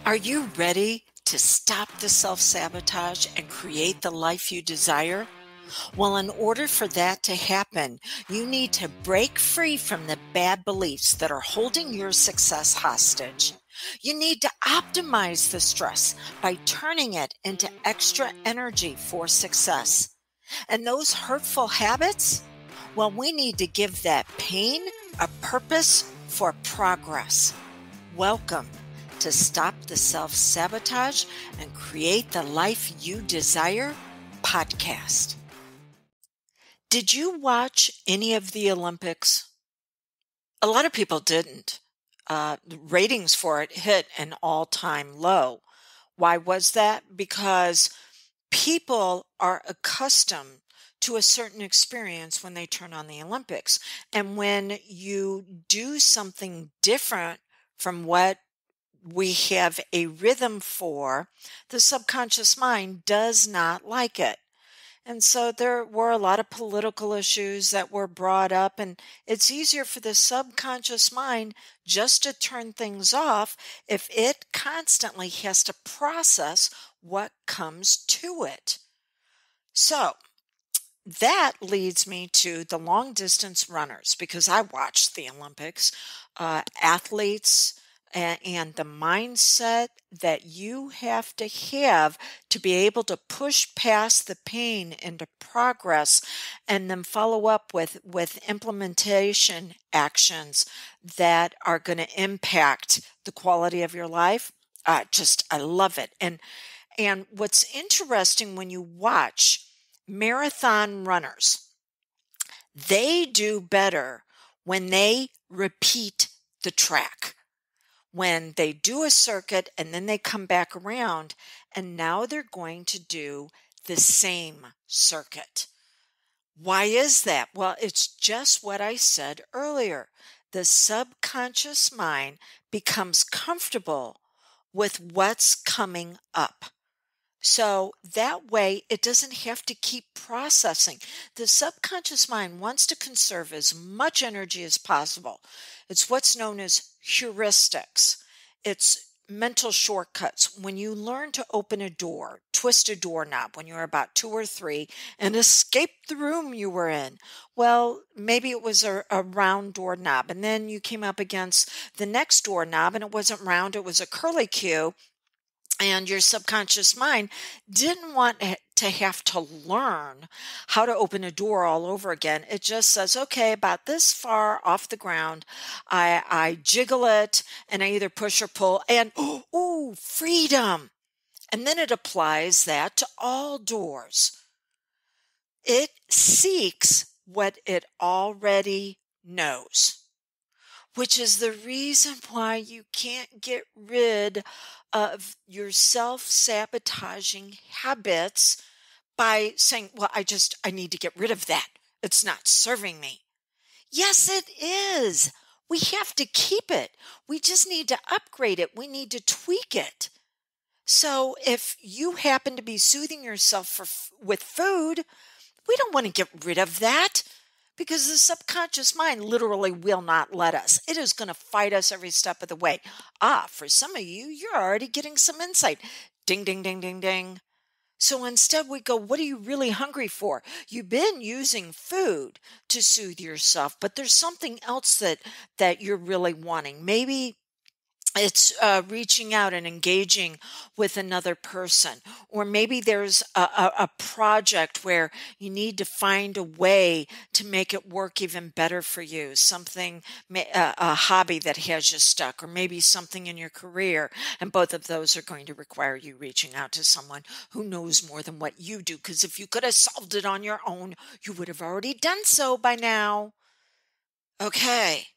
Are you ready to stop the self-sabotage and create the life you desire? Well, in order for that to happen, you need to break free from the bad beliefs that are holding your success hostage. You need to optimize the stress by turning it into extra energy for success. And those hurtful habits? Well, we need to give that pain a purpose for progress. Welcome to Stop the Self-Sabotage and Create the Life You Desire podcast. Did you watch any of the Olympics? A lot of people didn't. The ratings for it hit an all-time low. Why was that? Because people are accustomed to a certain experience when they turn on the Olympics. And when you do something different from what we have a rhythm for, the subconscious mind does not like it. And so there were a lot of political issues that were brought up, and it's easier for the subconscious mind just to turn things off if it constantly has to process what comes to it. So that leads me to the long distance runners, because I watched the Olympics, athletes, and the mindset that you have to be able to push past the pain into progress and then follow up with implementation actions that are going to impact the quality of your life. I love it. And what's interesting when you watch marathon runners, they do better when they repeat the track. When they do a circuit and then they come back around and now they're going to do the same circuit. Why is that? Well, it's just what I said earlier. The subconscious mind becomes comfortable with what's coming up. So that way it doesn't have to keep processing. The subconscious mind wants to conserve as much energy as possible. It's what's known as heuristics. It's mental shortcuts. When you learn to open a door, twist a doorknob when you were about 2 or 3 and escape the room you were in. Well, maybe it was a round doorknob, and then you came up against the next doorknob and it wasn't round, it was a curly Q. And your subconscious mind didn't want to have to learn how to open a door all over again. It just says, okay, about this far off the ground, I jiggle it and I either push or pull and, ooh, freedom. And then it applies that to all doors. It seeks what it already knows, which is the reason why you can't get rid of your self-sabotaging habits by saying, well, I need to get rid of that. It's not serving me. Yes, it is. We have to keep it. We just need to upgrade it. We need to tweak it. So if you happen to be soothing yourself with food, we don't want to get rid of that, because the subconscious mind literally will not let us. It is going to fight us every step of the way. For some of you, you're already getting some insight. Ding, ding, ding, ding, ding. So instead we go, what are you really hungry for? You've been using food to soothe yourself, but there's something else that you're really wanting. Maybe it's reaching out and engaging with another person. Or maybe there's a project where you need to find a way to make it work even better for you. Something, a hobby that has you stuck, or maybe something in your career. And both of those are going to require you reaching out to someone who knows more than what you do. Because if you could have solved it on your own, you would have already done so by now. Okay.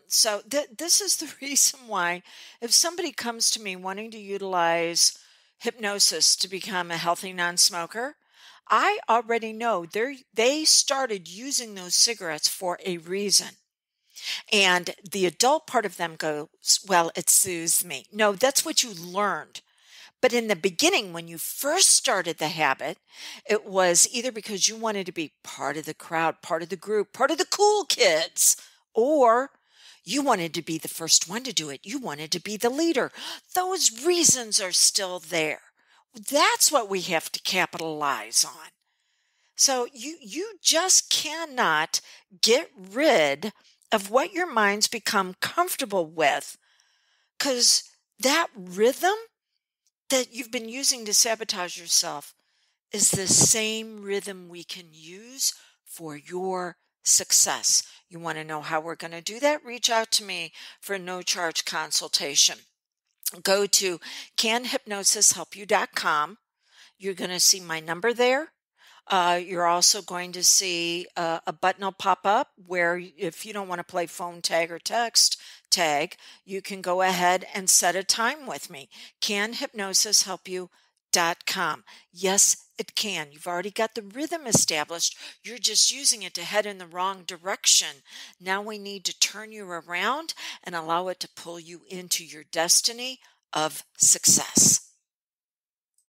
So this is the reason why if somebody comes to me wanting to utilize hypnosis to become a healthy non-smoker, I already know they started using those cigarettes for a reason. And the adult part of them goes, well, it soothes me. No, that's what you learned. But in the beginning, when you first started the habit, it was either because you wanted to be part of the crowd, part of the group, part of the cool kids, or You wanted to be the first one to do it. You wanted to be the leader. Those reasons are still there. That's what we have to capitalize on. So you just cannot get rid of what your mind's become comfortable with, because that rhythm that you've been using to sabotage yourself is the same rhythm we can use for your success. You want to know how we're going to do that? Reach out to me for a no charge consultation. Go to canhypnosishelpyou.com. You're going to see my number there. You're also going to see a button will pop up where if you don't want to play phone tag or text tag, you can go ahead and set a time with me. CanHypnosisHelpYou.com. Yes, it can. You've already got the rhythm established. You're just using it to head in the wrong direction. Now we need to turn you around and allow it to pull you into your destiny of success.